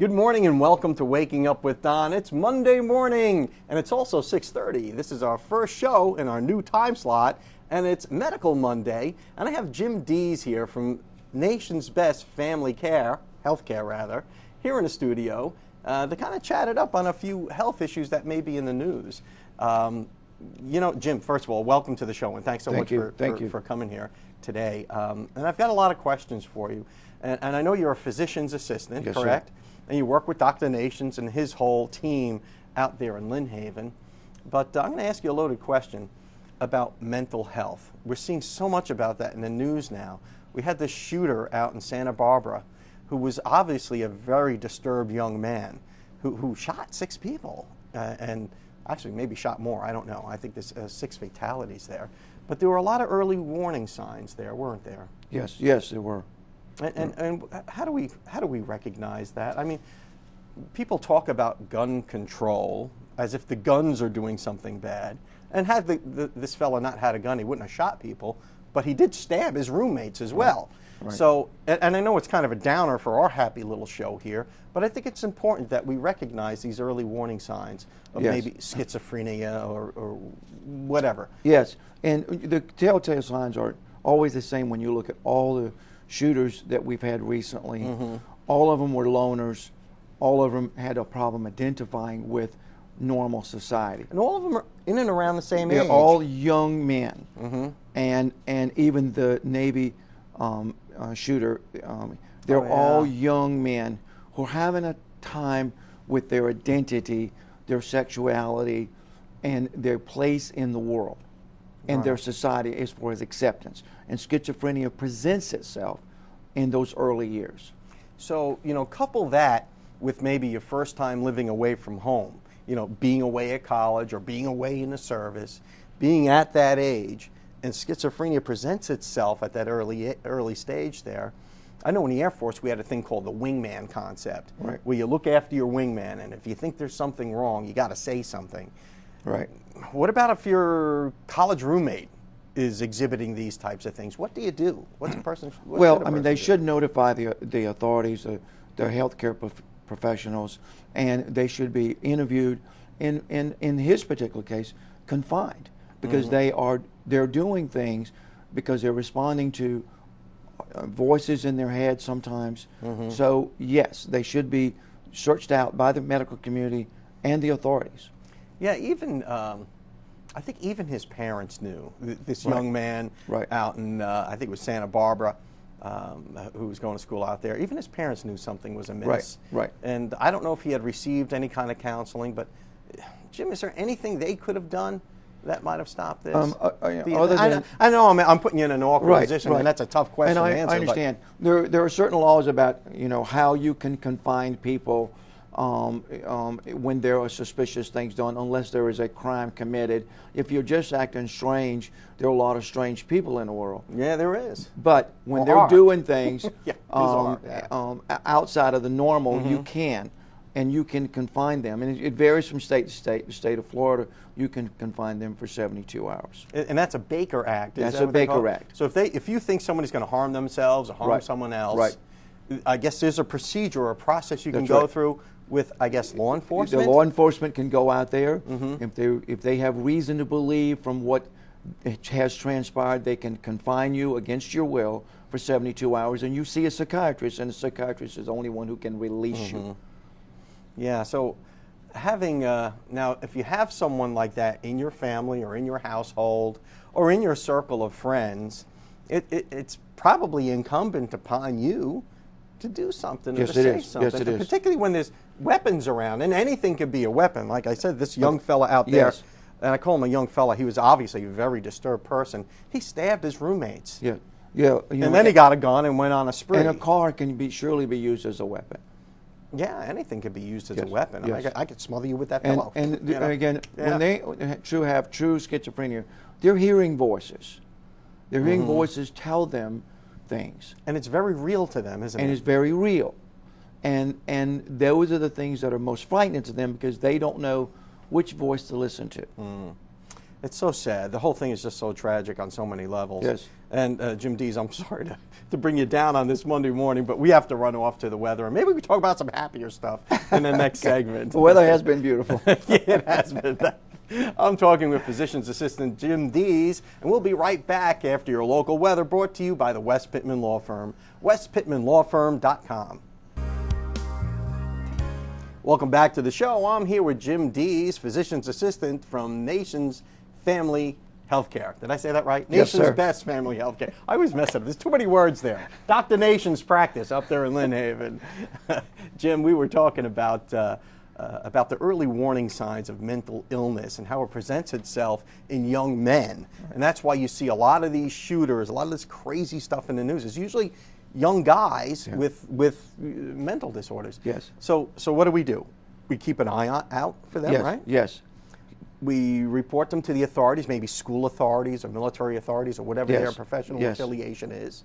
Good morning and welcome to Waking Up with Don. It's Monday morning and it's also 6:30. This is our first show in our new time slot and it's Medical Monday. And I have Jim Dees here from Nation's Best Family Care, Healthcare rather, here in the studio to kind of chat it up on a few health issues that may be in the news. Jim, first of all, welcome to the show and thanks so much for coming here today. And I've got a lot of questions for you. And I know you're a physician's assistant, yes, correct? Sir. And you work with Dr. Nations and his whole team out there in Lynn Haven. But I'm going to ask you a loaded question about mental health. We're seeing so much about that in the news now. We had this shooter out in Santa Barbara who was obviously a very disturbed young man who shot 6 people and actually maybe shot more. I don't know. I think there's 6 fatalities there. But there were a lot of early warning signs there, weren't there? Yes, there were. And how do we recognize that? I mean, people talk about gun control as if the guns are doing something bad. And had this fella not had a gun, he wouldn't have shot people, but he did stab his roommates as well. Right. So, and I know it's kind of a downer for our happy little show here, but I think it's important that we recognize these early warning signs of maybe schizophrenia or whatever. Yes, and the telltale signs are always the same when you look at all the shooters that we've had recently. Mm-hmm. All of them were loners. All of them had a problem identifying with normal society. And all of them are in and around the same age. They're all young men. Mm-hmm. And even the Navy shooter, they're all young men who are having a time with their identity, their sexuality, and their place in the world and their society as far as acceptance. And schizophrenia presents itself in those early years. So, couple that with maybe your first time living away from home, being away at college or being away in the service, being at that age, and schizophrenia presents itself at that early stage there. I know in the Air Force we had a thing called the wingman concept, where you look after your wingman, and if you think there's something wrong, you got to say something. Right. What about if your college roommate is exhibiting these types of things? What do you do? What's a person? They should notify the authorities, the healthcare professionals, and they should be interviewed. In his particular case, confined, because they're doing things because they're responding to voices in their head sometimes. Mm-hmm. So yes, they should be searched out by the medical community and the authorities. Yeah, even I think even his parents knew this young man out in I think it was Santa Barbara, who was going to school out there. Even his parents knew something was amiss. Right. And I don't know if he had received any kind of counseling, but Jim, is there anything they could have done that might have stopped this? I know I'm putting you in an awkward position, and that's a tough question to answer. I understand. There are certain laws about how you can confine people when there are suspicious things done, unless there is a crime committed. If you're just acting strange, there are a lot of strange people in the world. Yeah, there is. But when they're doing things outside of the normal, you can. And you can confine them. And it varies from state to state. The state of Florida, you can confine them for 72 hours. And that's a Baker Act. That's a Baker Act. So if you think somebody's going to harm themselves or harm someone else, I guess there's a procedure or a process you can go through with, I guess, law enforcement? The law enforcement can go out there. If they have reason to believe from what has transpired, they can confine you against your will for 72 hours. And you see a psychiatrist, and the psychiatrist is the only one who can release you. Yeah, so having, now if you have someone like that in your family or in your household or in your circle of friends, it's probably incumbent upon you to do something or to say something. Yes, it is. Particularly when there's weapons around, and anything could be a weapon. Like I said, this young fella out there, and I call him a young fella, he was obviously a very disturbed person. He stabbed his roommates. Yeah. And then he got a gun and went on a spree. And a car can surely be used as a weapon. Yeah, anything could be used as a weapon. Yes. I could smother you with that pillow. And again, when they have true schizophrenia, they're hearing voices. They're hearing voices tell them things. And it's very real to them, isn't it? And it's very real. And those are the things that are most frightening to them because they don't know which voice to listen to. It's so sad. The whole thing is just so tragic on so many levels. Yes. And Jim Dees, I'm sorry to bring you down on this Monday morning, but we have to run off to the weather. And maybe we can talk about some happier stuff in the next segment. The weather has been beautiful. Yeah, it has been. I'm talking with Physician's Assistant Jim Dees, and we'll be right back after your local weather, brought to you by the West Pittman Law Firm, westpittmanlawfirm.com. Welcome back to the show. I'm here with Jim Dees, Physician's Assistant from Nation's Family Healthcare. Did I say that right? Yes, Nation's sir. Best Family Healthcare. I always mess up. There's too many words there. Dr. Nation's practice up there in Lynn Haven. Jim, we were talking about the early warning signs of mental illness and how it presents itself in young men. And that's why you see a lot of these shooters, a lot of this crazy stuff in the news. It's usually young guys with mental disorders. Yes. So what do? We keep an eye out for them, Yes. right? Yes. We report them to the authorities, maybe school authorities or military authorities or whatever Yes. their professional Yes. affiliation is.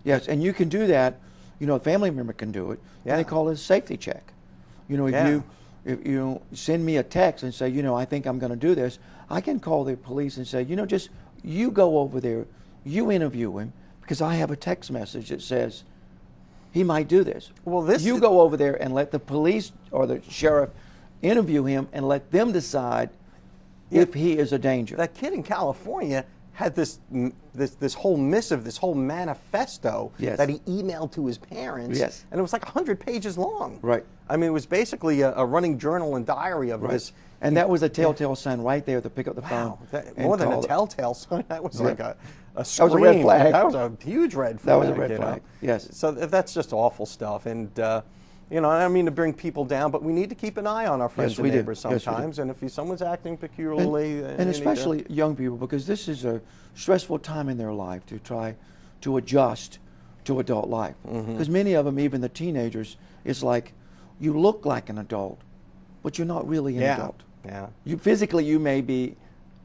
Yes, and you can do that. You know, a family member can do it. Yeah. And they call it a safety check. You know, if you send me a text and say, you know, I think I'm going to do this, I can call the police and say, you know, just you go over there, you interview him, because I have a text message that says he might do this. Well, you go over there and let the police or the sheriff interview him and let them decide if he is a danger. That kid in California had this whole missive, this whole manifesto Yes. that he emailed to his parents. Yes. And it was like 100 pages long. Right. I mean, it was basically a running journal and diary of this. And that was a telltale sign right there to pick up the phone. Wow, and more than a call it. telltale sign. That was Yeah. like a That was a red scream. flag. That was a huge red flag. That was a red you know? flag, yes. So that's just awful stuff. And, you know, I don't mean to bring people down, but we need to keep an eye on our friends Yes, and we do. neighbors Yes, we do. sometimes. And if someone's acting peculiarly, And you need especially young people, because this is a stressful time in their life to try to adjust to adult life. Because many of them, even the teenagers, it's like you look like an adult, but you're not really an adult. Yeah. You physically, you may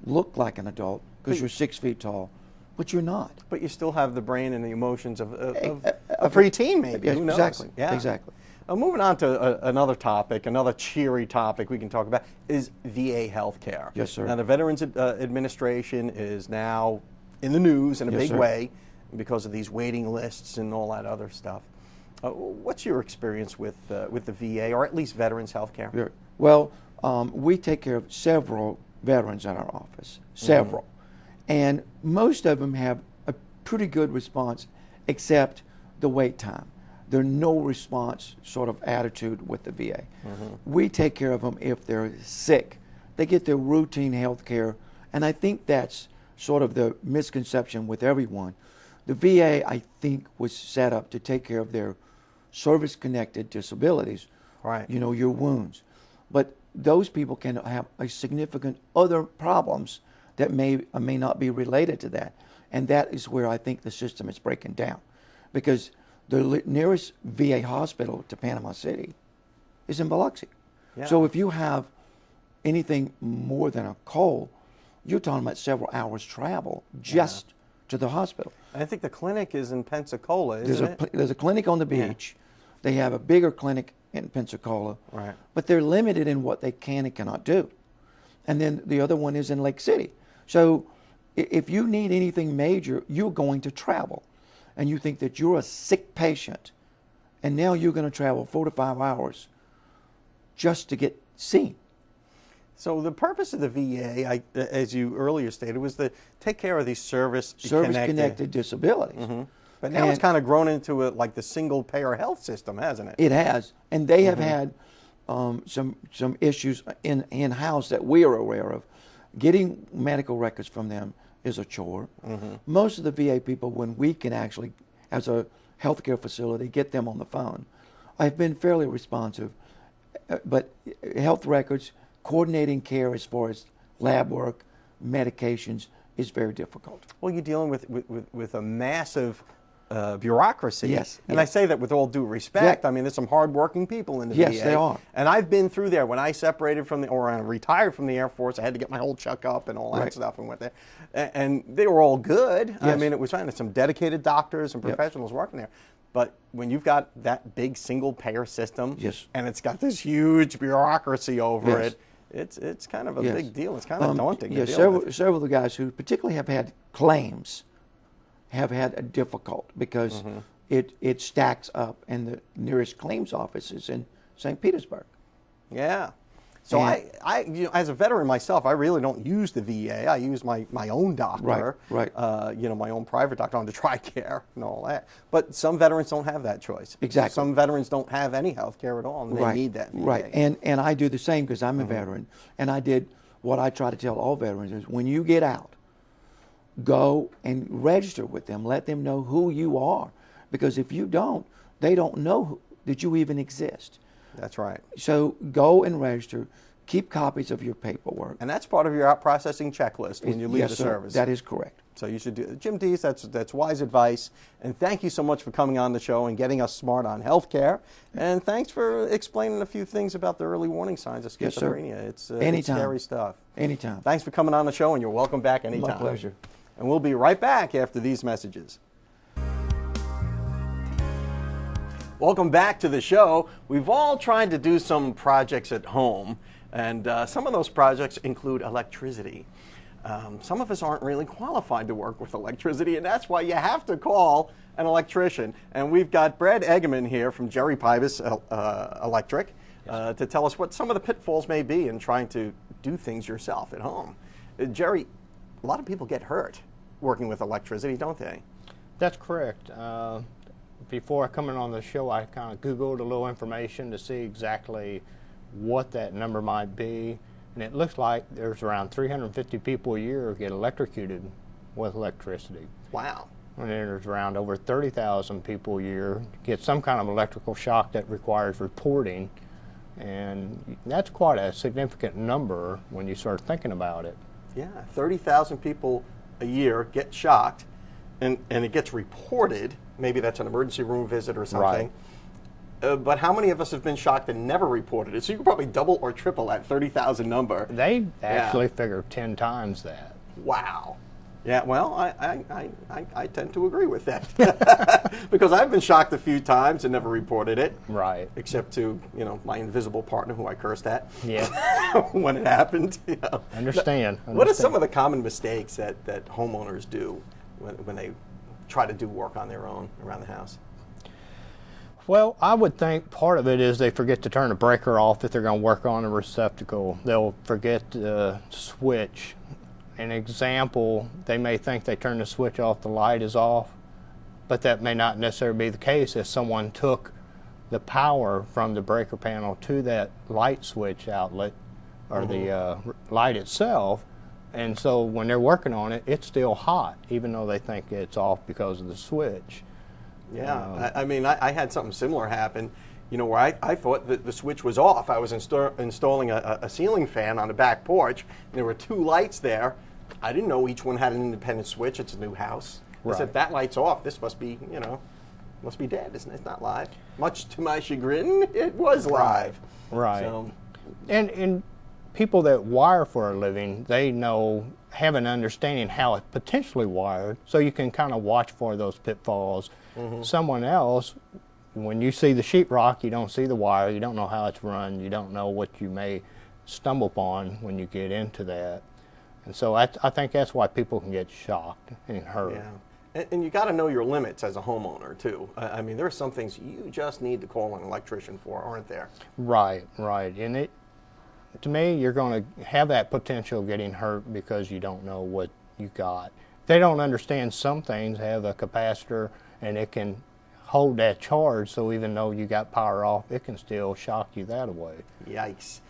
look like an adult because you're 6 feet tall, but you're not. But you still have the brain and the emotions of a preteen, maybe. Yes, Who knows? exactly. Yeah. Exactly. Moving on to another topic, another cheery topic we can talk about is VA healthcare. Yes, sir. Now, the Veterans Administration is now in the news in a Yes, big sir. way because of these waiting lists and all that other stuff. What's your experience with the VA, or at least Veterans healthcare? Very- Well, we take care of several veterans in our office, several. And most of them have a pretty good response, except the wait time. There's no response sort of attitude with the VA. We take care of them if they're sick. They get their routine health care, and I think that's sort of the misconception with everyone. The VA, I think, was set up to take care of their service-connected disabilities, Right. you know, your wounds. But those people can have a significant other problems that may or may not be related to that. And that is where I think the system is breaking down. Because the nearest VA hospital to Panama City is in Biloxi. Yeah. So if you have anything more than a cold, you're talking about several hours travel just to the hospital. I think the clinic is in Pensacola, isn't it? There's a clinic on the beach. They have a bigger clinic in Pensacola. Right. But they're limited in what they can and cannot do. And then the other one is in Lake City. So if you need anything major, you're going to travel. And you think that you're a sick patient, and now you're going to travel 4 to 5 hours just to get seen. So the purpose of the VA, as you earlier stated, was to take care of these Service-connected disabilities. But now it's kind of grown into like the single-payer health system, hasn't it? It has, and they have had some issues in-house that we are aware of. Getting medical records from them is a chore. Most of the VA people, when we can actually, as a healthcare facility, get them on the phone, I've been fairly responsive. But health records, coordinating care as far as lab work, medications, is very difficult. Well, you're dealing with a massive bureaucracy. Yes, And yes. I say that with all due respect. Yeah. I mean, there's some hard-working people in the Yes, VA. they are. And I've been through there. When I separated from or I retired from the Air Force, I had to get my whole checkup and all that Right. stuff and went there. And they were all good. I Yes. mean, it was fine. There's some dedicated doctors and professionals working there. But when you've got that big single-payer system, Yes. and it's got this huge bureaucracy over Yes. it, it's kind of a Yes. big deal. It's kind of daunting Yeah, to deal with. several of the guys who particularly have had claims have had a difficult because it stacks up, and the nearest claims office is in St. Petersburg. Yeah. So as a veteran myself, I really don't use the VA. I use my own doctor, Right. My own private doctor on the TRICARE and all that. But some veterans don't have that choice. Exactly. Some veterans don't have any health care at all, and they need that VA. Right, and I do the same because I'm a veteran, and I did what I try to tell all veterans is when you get out, go and register with them. Let them know who you are, because if you don't, they don't know that you even exist. That's right. So go and register. Keep copies of your paperwork. And that's part of your out processing checklist when you leave Yes, the sir. service. That is correct. So you should do it. Jim Dees, that's wise advice. And thank you so much for coming on the show and getting us smart on healthcare. And thanks for explaining a few things about the early warning signs of Yes, sir. schizophrenia. It's Anytime. scary stuff. Anytime. Thanks for coming on the show, and you're welcome back anytime. My pleasure. And we'll be right back after these messages. Welcome back to the show. We've all tried to do some projects at home, and some of those projects include electricity. Some of us aren't really qualified to work with electricity, and that's why you have to call an electrician. And we've got Brad Eggerman here from Jerry Pybus Electric to tell us what some of the pitfalls may be in trying to do things yourself at home. Jerry, a lot of people get hurt working with electricity, don't they? That's correct. Before coming on the show, I kind of Googled a little information to see exactly what that number might be. And it looks like there's around 350 people a year who get electrocuted with electricity. Wow. And then there's around over 30,000 people a year get some kind of electrical shock that requires reporting. And that's quite a significant number when you start thinking about it. Yeah, 30,000 people a year get shocked, and it gets reported. Maybe that's an emergency room visit or something. Right. But how many of us have been shocked and never reported it? So you could probably double or triple that 30,000 number. They actually figure 10 times that. Wow. Yeah, well, I tend to agree with that. Because I've been shocked a few times and never reported it. Right. Except to, my invisible partner who I cursed at. Yeah. When it happened. Understand. What are some of the common mistakes that homeowners do when they try to do work on their own around the house? Well, I would think part of it is they forget to turn the breaker off if they're going to work on a receptacle. They'll forget to switch. An example, they may think they turn the switch off, the light is off, but that may not necessarily be the case if someone took the power from the breaker panel to that light switch outlet or the light itself. And so when they're working on it, it's still hot, even though they think it's off because of the switch. Yeah, I had something similar happen, where I thought that the switch was off. I was installing a ceiling fan on the back porch, and there were two lights there. I didn't know each one had an independent switch. It's a new house. Right. I said, that light's off. This must be, must be dead. It's not live. Much to my chagrin, it was live. Right. So, And people that wire for a living, they have an understanding how it's potentially wired, so you can kind of watch for those pitfalls. Someone else, when you see the sheetrock, you don't see the wire, you don't know how it's run, you don't know what you may stumble upon when you get into that. And so I think that's why people can get shocked and hurt. yeah. And you got to know your limits as a homeowner, too. There are some things you just need to call an electrician for, aren't there? Right. And to me, you're going to have that potential of getting hurt because you don't know what you got. They don't understand some things have a capacitor and it can hold that charge, so even though you got power off, it can still shock you that way. Yikes.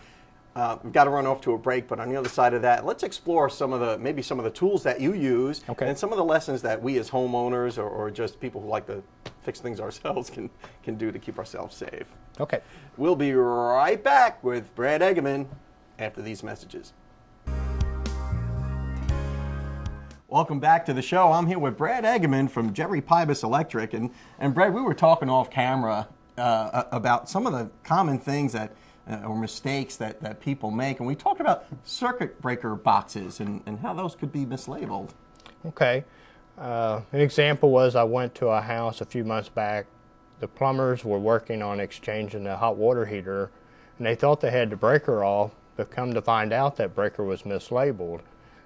We've got to run off to a break, but on the other side of that, let's explore some of the tools that you use, and some of the lessons that we as homeowners or just people who like to fix things ourselves can do to keep ourselves safe. Okay. We'll be right back with Brad Eggerman after these messages. Welcome back to the show. I'm here with Brad Eggerman from Jerry Pybus Electric. And Brad, we were talking off camera about some of the common things that or mistakes that people make. And we talked about circuit breaker boxes and how those could be mislabeled. Okay. An example was I went to a house a few months back. The plumbers were working on exchanging the hot water heater, and they thought they had the breaker off, but come to find out that breaker was mislabeled.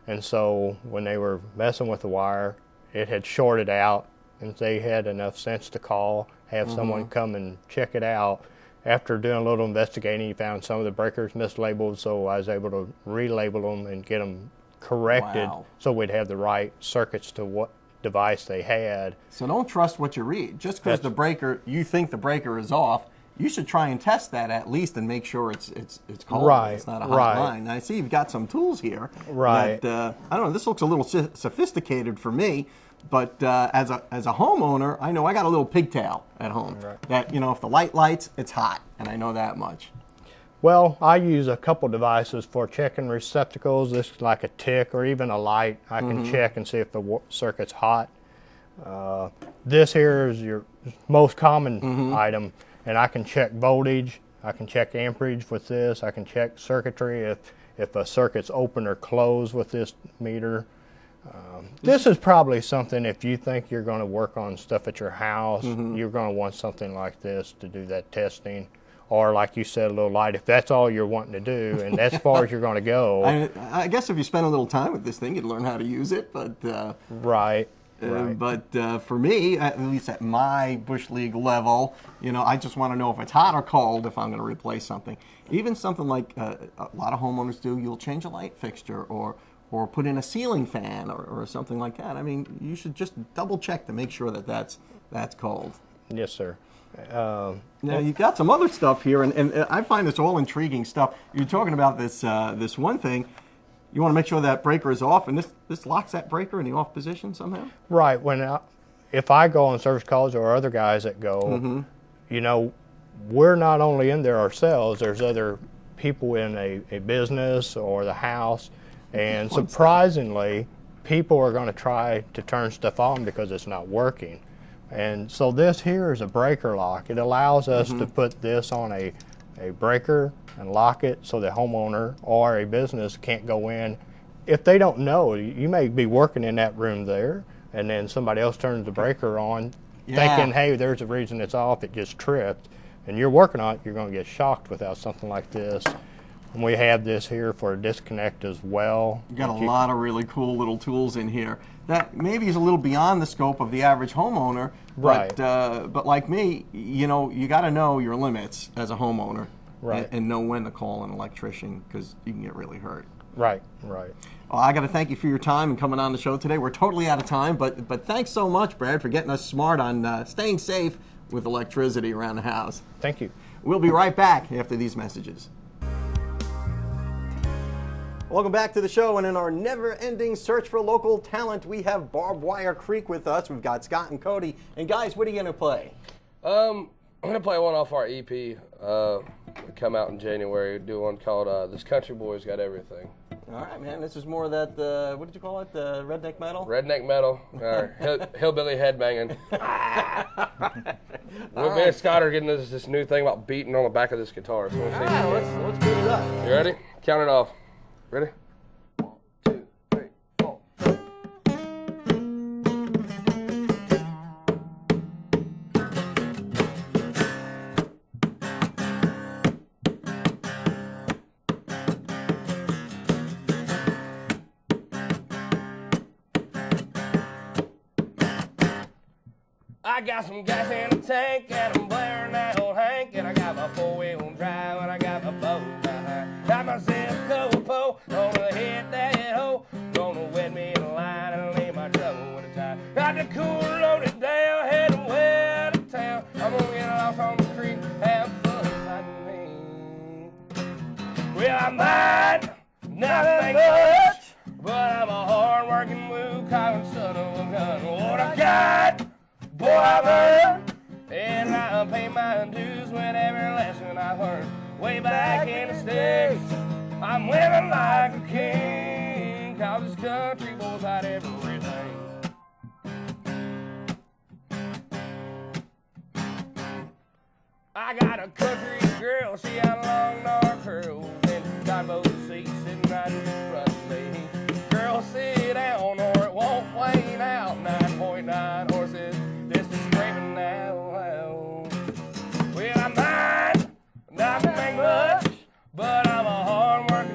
And so when they were messing with the wire, it had shorted out, and they had enough sense to call, have someone come and check it out. After doing a little investigating, he found some of the breakers mislabeled, so I was able to relabel them and get them corrected so we'd have the right circuits to what device they had. So don't trust what you read. Just because the breaker, you think the breaker is off, you should try and test that at least and make sure it's cold. Right, It's not a hot line. Now, I see you've got some tools here. Right. That, I don't know, this looks a little sophisticated for me, but as a homeowner, I know I got a little pigtail at home. Right. That, if the light lights, it's hot, and I know that much. Well, I use a couple devices for checking receptacles. This is like a tick or even a light. I can check and see if the circuit's hot. This here is your most common item, and I can check voltage. I can check amperage with this. I can check circuitry if a circuit's open or closed with this meter. This is probably something, if you think you're going to work on stuff at your house, you're going to want something like this to do that testing. Or like you said, a little light, if that's all you're wanting to do, and that's as far as you're going to go. I guess if you spend a little time with this thing, you'd learn how to use it. But Right. But for me, at least at my Bush League level, I just want to know if it's hot or cold if I'm going to replace something. Even something like a lot of homeowners do, you'll change a light fixture or put in a ceiling fan or something like that. I mean, you should just double check to make sure that that's cold. Yes, sir. Now, you've got some other stuff here, and I find this all intriguing stuff. You're talking about this one thing. You want to make sure that breaker is off, and this locks that breaker in the off position somehow? Right. If I go on service calls or other guys that go, we're not only in there ourselves, there's other people in a business or the house, and surprisingly, people are going to try to turn stuff on because it's not working. And so this here is a breaker lock. It allows us to put this on a breaker and lock it so the homeowner or a business can't go in. If they don't know, you may be working in that room there, and then somebody else turns the breaker on thinking, hey, there's a reason it's off, it just tripped. And you're working on it, you're going to get shocked without something like this. And we have this here for a disconnect as well. You got a lot of really cool little tools in here. That maybe is a little beyond the scope of the average homeowner, Right. But like me, you got to know your limits as a homeowner, Right. and know when to call an electrician because you can get really hurt. Right. Well, I got to thank you for your time and coming on the show today. We're totally out of time, but thanks so much, Brad, for getting us smart on staying safe with electricity around the house. Thank you. We'll be right back after these messages. Welcome back to the show, and in our never-ending search for local talent, we have Barbed Wire Creek with us. We've got Scott and Cody. And guys, what are you going to play? I'm going to play one off our EP. We come out in January. Do one called This Country Boy's Got Everything. All right, man. This is more of that, what did you call it, the redneck metal? Redneck metal, hillbilly headbanging. Me and Scott are getting this new thing about beating on the back of this guitar. So Let's beat it up. you ready? Count it off. Ready? 1, 2, 3, 4. I got some gas in the tank and I'm blaring that old Hank, and I got my 4-wheel drive and I got my boat behind. Got my zip pole, gonna hit that hole, gonna wet me in the line and lay my trouble with a tie. Got the cool loaded down, heading way out of town. I'm gonna get off on the creek, have fun fighting me. Well, I might not make much, but I'm a hard-working blue-collar son of a gun. What I got, boy, I've earned, and I pay my dues with every lesson I've learned. Way back in the States, I'm living like a king, 'cause this country boy's got everything. I got a country girl, she got long dark curls, and got both seats sitting right in front of me. Girl, sit down or it won't wane out. 9.9 horses, this is screaming now. Well, I might not make much, but I'm a hard-working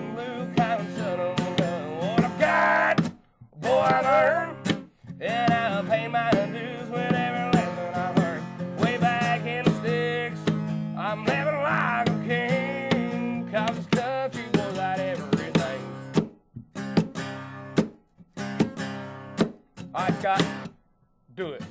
shot. Do it.